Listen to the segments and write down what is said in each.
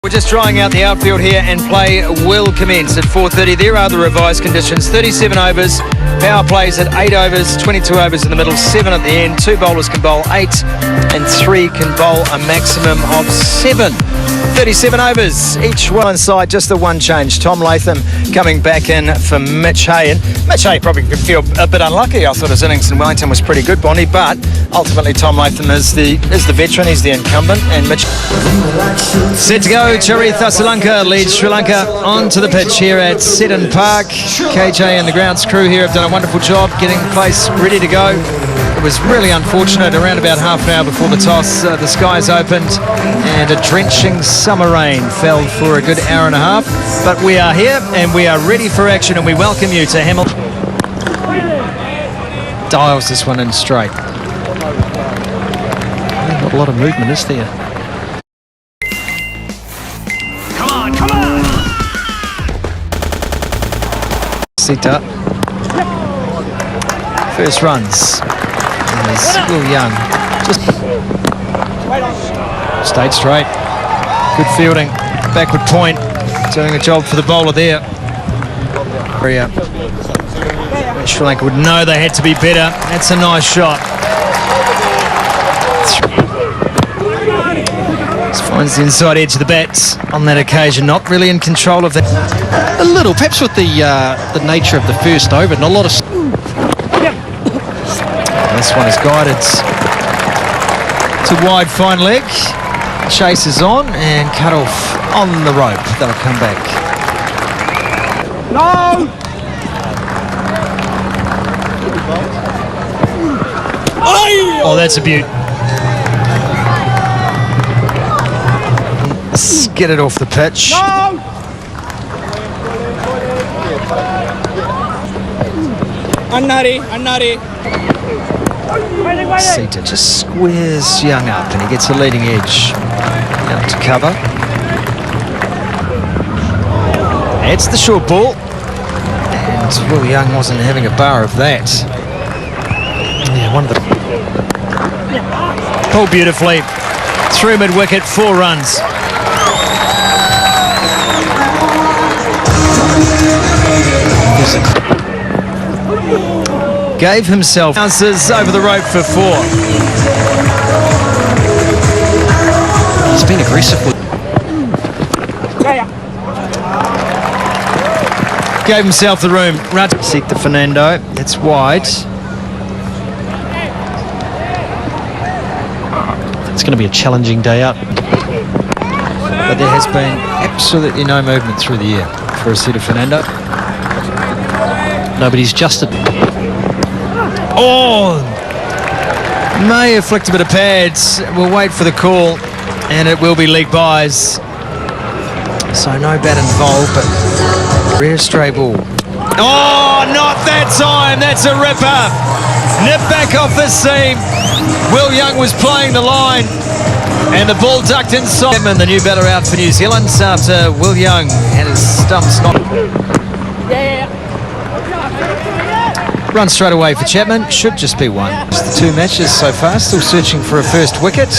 We're just drying out the outfield here and play will commence at 4:30. There are the revised conditions. 37 overs, power plays at 8 overs, 22 overs in the middle, 7 at the end. 2 bowlers can bowl 8 and 3 can bowl a maximum of 7. 37 overs, each one side, just the one change. Tom Latham coming back in for Mitch Hay. And Mitch Hay probably could feel a bit unlucky. I thought his innings in Wellington was pretty good, Bonnie, but ultimately Tom Latham is the veteran, he's the incumbent, and Mitch. Set to go, Charitha Salanka leads Sri Lanka onto the pitch here at Seddon Park. KJ and the grounds crew here have done a wonderful job getting the place ready to go. It was really unfortunate, around about half an hour before the toss, the skies opened and a drenching summer rain fell for a good hour and a half. But we are here and we are ready for action, and we welcome you to Hamilton. Dials this one in straight. Not a lot of movement, is there? Come on, come on! Sita. First runs. Will Young just stayed straight. Good fielding, backward point, doing a job for the bowler there. Sri Lanka would know they had to be better. That's a nice shot. Just finds the inside edge of the bats on that occasion. Not really in control of that. A little, perhaps with the nature of the first over, and a lot of. This one is guided to wide fine leg. Chase is on and cut off on the rope. That'll come back. No! Oh, that's a beaut. Skid it off the pitch. No! Unnari. Sita just squares Young up and he gets a leading edge out to cover. It's the short ball, and Will Young wasn't having a bar of that. Yeah, one of the pulled beautifully through mid-wicket, 4 runs. Gave himself bounces over the rope for 4. He's been aggressive with. Gave himself the room. Seek the Fernando. It's wide. It's going to be a challenging day out. But there has been absolutely no movement through the air for Asita Fernando. Nobody's adjusted. Oh! May have flicked a bit of pads. We'll wait for the call, and it will be leg byes. So no bat involved, but rare stray ball. Oh, not that time! That's a ripper! Nip back off the seam. Will Young was playing the line, and the ball ducked inside. And the new batter out for New Zealand after Will Young and his stumps not. Run straight away for Chapman. Should just be one. It's the 2 matches so far. Still searching for a first wicket.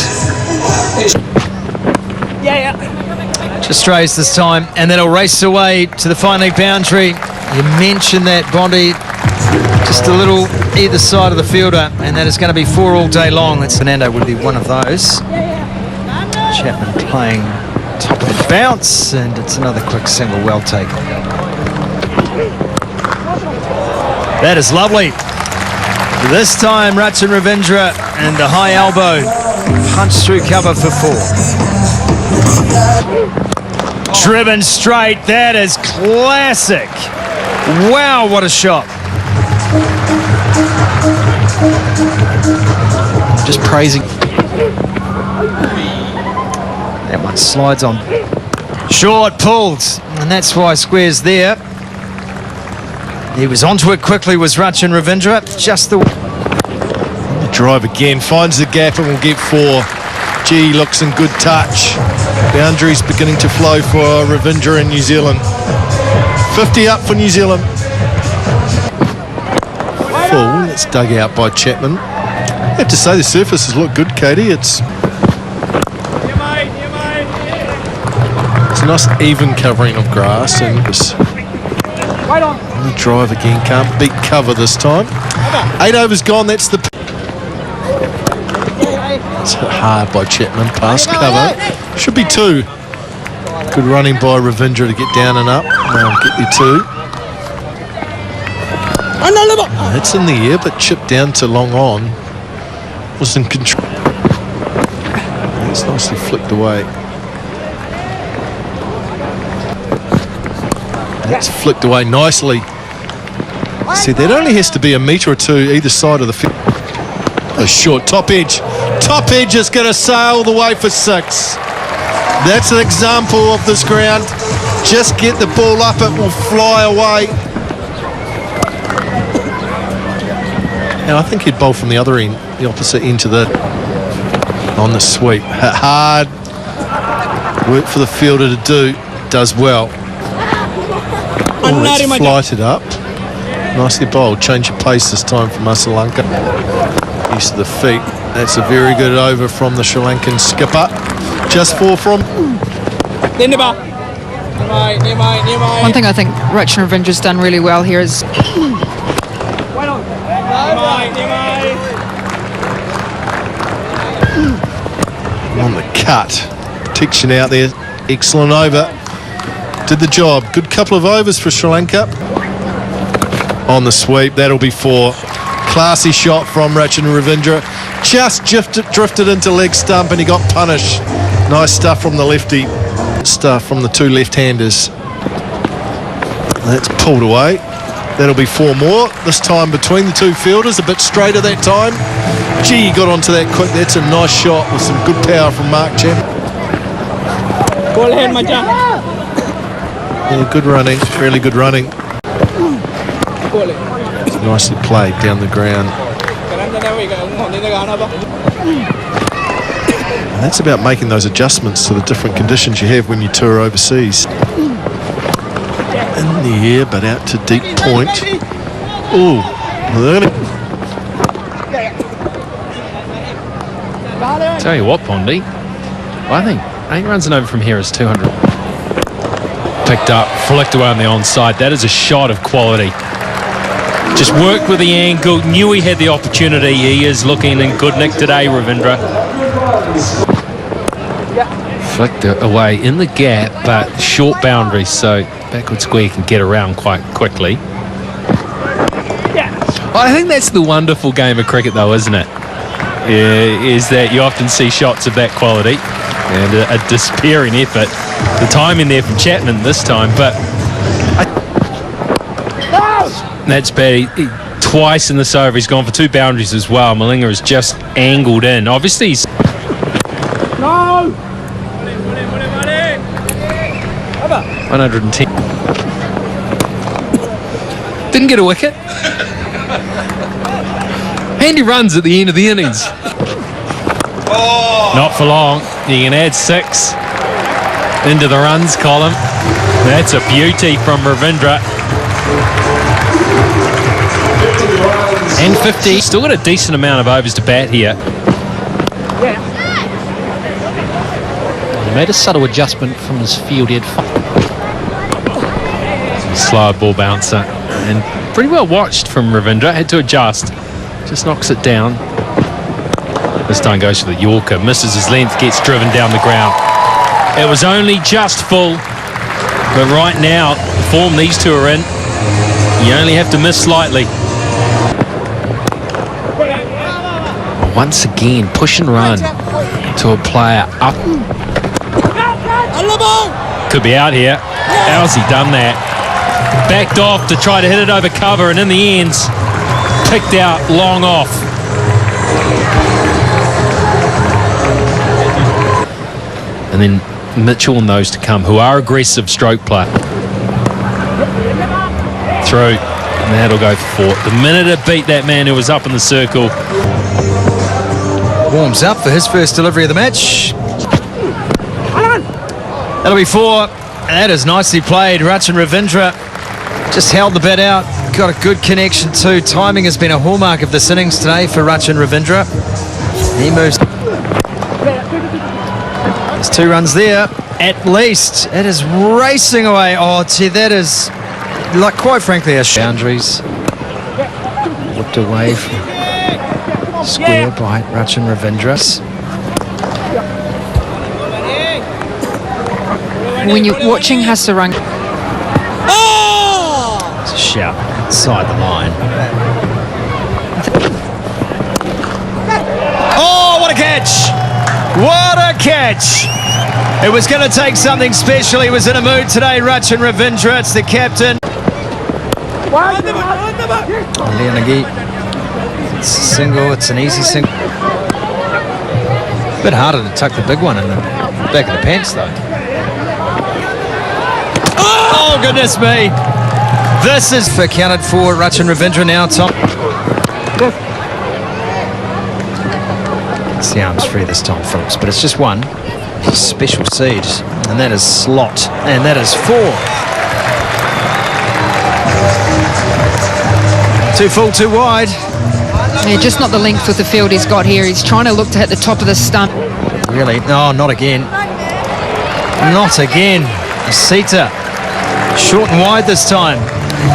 Just strays this time, and then he'll race away to the fine leg boundary. You mentioned that, Bondi. Just a little either side of the fielder, and that is going to be 4 all day long. That's Fernando would be one of those. Chapman playing top of the bounce, and it's another quick single, well taken. That is lovely. This time, Rachin Ravindra and the high elbow punch through cover for 4. Driven straight. That is classic. Wow, what a shot. Just praising. That one slides on. Short pulled, and that's why square's there. He was onto it quickly, was Rachin Ravindra. Just the drive again, finds the gap and will get 4. Gee, looks in good touch. Boundaries beginning to flow for Ravindra in New Zealand. 50 up for New Zealand. Full, that's dug out by Chapman. I have to say the surfaces look good, Katie. It's It's a nice even covering of grass, and this on the drive again, can't beat cover this time. 8 overs gone, that's the... It's hit hard by Chapman, past cover. Should be 2. Good running by Ravindra to get down and up. Now get there 2. It's in the air, but chipped down to long on. Was in control. It's nicely flicked away. That's flicked away nicely. See, that only has to be a metre or 2 either side of the field. A short top edge. Top edge is going to sail the way for 6. That's an example of this ground. Just get the ball up, it will fly away. And I think he'd bowl from the other end, the opposite end to the... On the sweep. Hit hard. Work for the fielder to do. Does well. Oh, it's flighted up. Nicely bowled. Change of pace this time from Masalanka. Use of the feet. That's a very good over from the Sri Lankan skipper. Just 4 from... One thing I think Rachin Ravindra's done really well here is... On the cut. Protection out there. Excellent over. Did the job. Good couple of overs for Sri Lanka. On the sweep. That'll be 4. Classy shot from Rachin Ravindra. Just drifted into leg stump and he got punished. Nice stuff from the lefty. Stuff from the 2 left-handers. That's pulled away. That'll be 4 more. This time between the 2 fielders. A bit straighter that time. Gee, he got onto that quick. That's a nice shot with some good power from Mark Chapman. Yeah, good running. Really good running. Nicely played down the ground. And that's about making those adjustments to the different conditions you have when you tour overseas. In the air, but out to deep point. Ooh, Tell you what, Pondy, I think 8 runs and over from here is 200. Picked up, flicked away on the onside. That is a shot of quality. Just worked with the angle, knew he had the opportunity. He is looking in good nick today, Ravindra. Flicked it away in the gap, but short boundaries, so backward square can get around quite quickly. I think that's the wonderful game of cricket, though, isn't it? Is that you often see shots of that quality and a despairing effort. The timing there from Chapman this time, but that's bad. Twice in this over, he's gone for 2 boundaries as well. Malinga has just angled in. Obviously, he's... No! 110. Didn't get a wicket. Handy runs at the end of the innings. Oh. Not for long. You can add 6 into the runs column. That's a beauty from Ravindra. And 50. Still got a decent amount of overs to bat here. He made a subtle adjustment from his field. He had slow ball bouncer. And pretty well watched from Ravindra. Had to adjust. Just knocks it down. This time goes for the Yorker. Misses his length. Gets driven down the ground. It was only just full. But right now, the form these 2 are in, you only have to miss slightly. once again push and run to a player up. Could be out here. How's he done that? Backed off to try to hit it over cover, and in the end, picked out long off. And then Mitchell and those to come, who are aggressive stroke play. Through, and that'll go for 4. The minute it beat that man who was up in the circle. Warms up for his first delivery of the match. That'll be 4. That is nicely played. Rachin Ravindra just held the bat out. Got a good connection too. Timing has been a hallmark of this innings today for Rachin Ravindra. He moves. There's 2 runs there. at least. It is racing away. Oh, gee, that is, like, quite frankly, a boundaries. Whipped away from square by Rachin Ravindra. When you're watching Hasaranga, It's a shout inside the line. Oh, what a catch! What a catch! It was going to take something special. He was in a mood today, Rachin Ravindra. It's the captain. Leonagi. It's a single. It's an easy single. A bit harder to tuck the big one in the back of the pants, though. Oh, goodness me. This is accounted for. Rachin Ravindra now top. It's the arms free this time, folks, but it's just one. Special seed, and that is slot, and that is 4. 2 full, 2 wide. yeah, just not the length with the field he's got here. He's trying to look to hit the top of the stump. Really? No, not again. Not again. Asita, short and wide this time.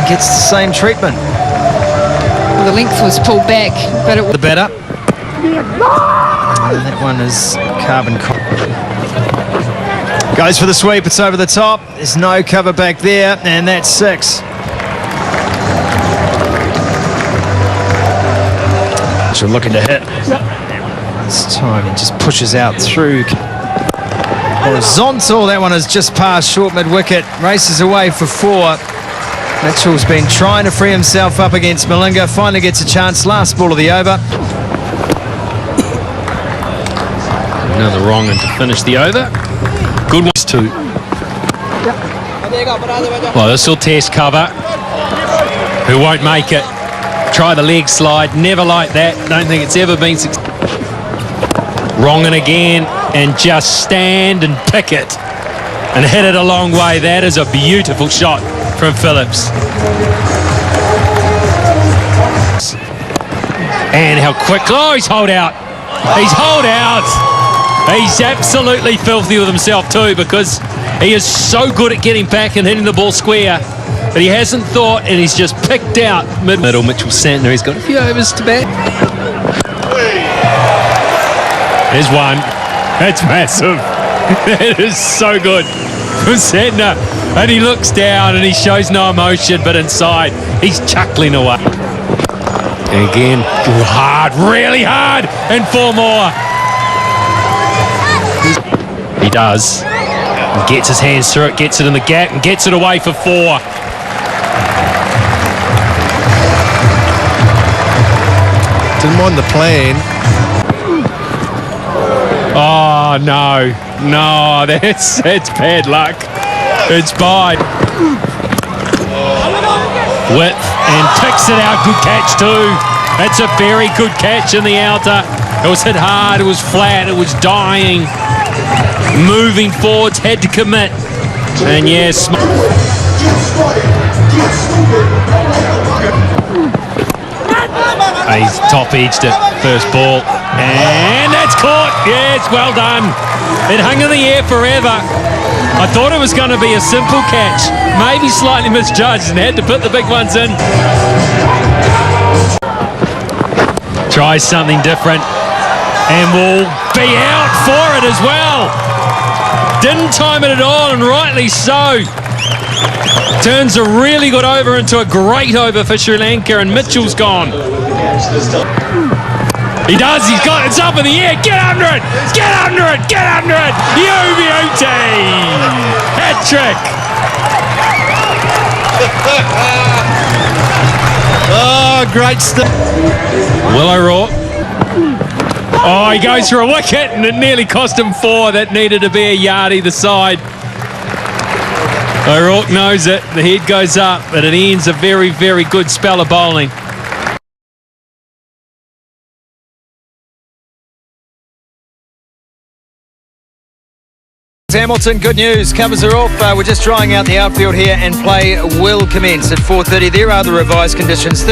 Gets the same treatment. Well, the length was pulled back, but it The better. And that one is carbon copper. Goes for the sweep. It's over the top. There's no cover back there, and that's 6. So looking to hit. This time he just pushes out through. Horizontal. That one is just past short mid-wicket. Races away for 4. Mitchell's been trying to free himself up against Malinga. Finally gets a chance. Last ball of the over. Another wrong and to finish the over. Good ones too. Well, this will test cover. Who won't make it? Try the leg slide. Never like that. Don't think it's ever been successful. Wrong and again, and just stand and pick it and hit it a long way. That is a beautiful shot from Phillips. And how quick. Oh, he's hold out. He's hold out. He's absolutely filthy with himself too, because he is so good at getting back and hitting the ball square, but he hasn't thought, and he's just picked out middle. Mitchell Santner, he's got a few overs to bat. There's one. That's massive. That is so good from Santner. And he looks down and he shows no emotion, but inside he's chuckling away. And again, hard, really hard, and 4 more. He does. And gets his hands through it, gets it in the gap, and gets it away for 4. Didn't mind the plan. Oh, no. No, that's bad luck. It's by. Width, and ticks it out. Good catch too. That's a very good catch in the outer. It was hit hard, it was flat, it was dying. Moving forwards, had to commit. And yes. He's top-edged it, first ball. And that's caught. Yes, well done. It hung in the air forever. I thought it was going to be a simple catch. Maybe slightly misjudged and had to put the big ones in. Tries something different. And will be out for it as well. Didn't time it at all, and rightly so. Turns a really good over into a great over for Sri Lanka, and Mitchell's gone. He does, he's got it, it's up in the air. Get under it, get under it, get under it. You beauty. Hat trick. Oh, great stuff. Willow Rourke. Oh, he goes for a wicket, and it nearly cost him 4. That needed to be a yard either side. O'Rourke knows it. The head goes up, but it ends a very, very good spell of bowling. Hamilton, good news. Covers are off. We're just drying out the outfield here, and play will commence at 4:30. There are the revised conditions.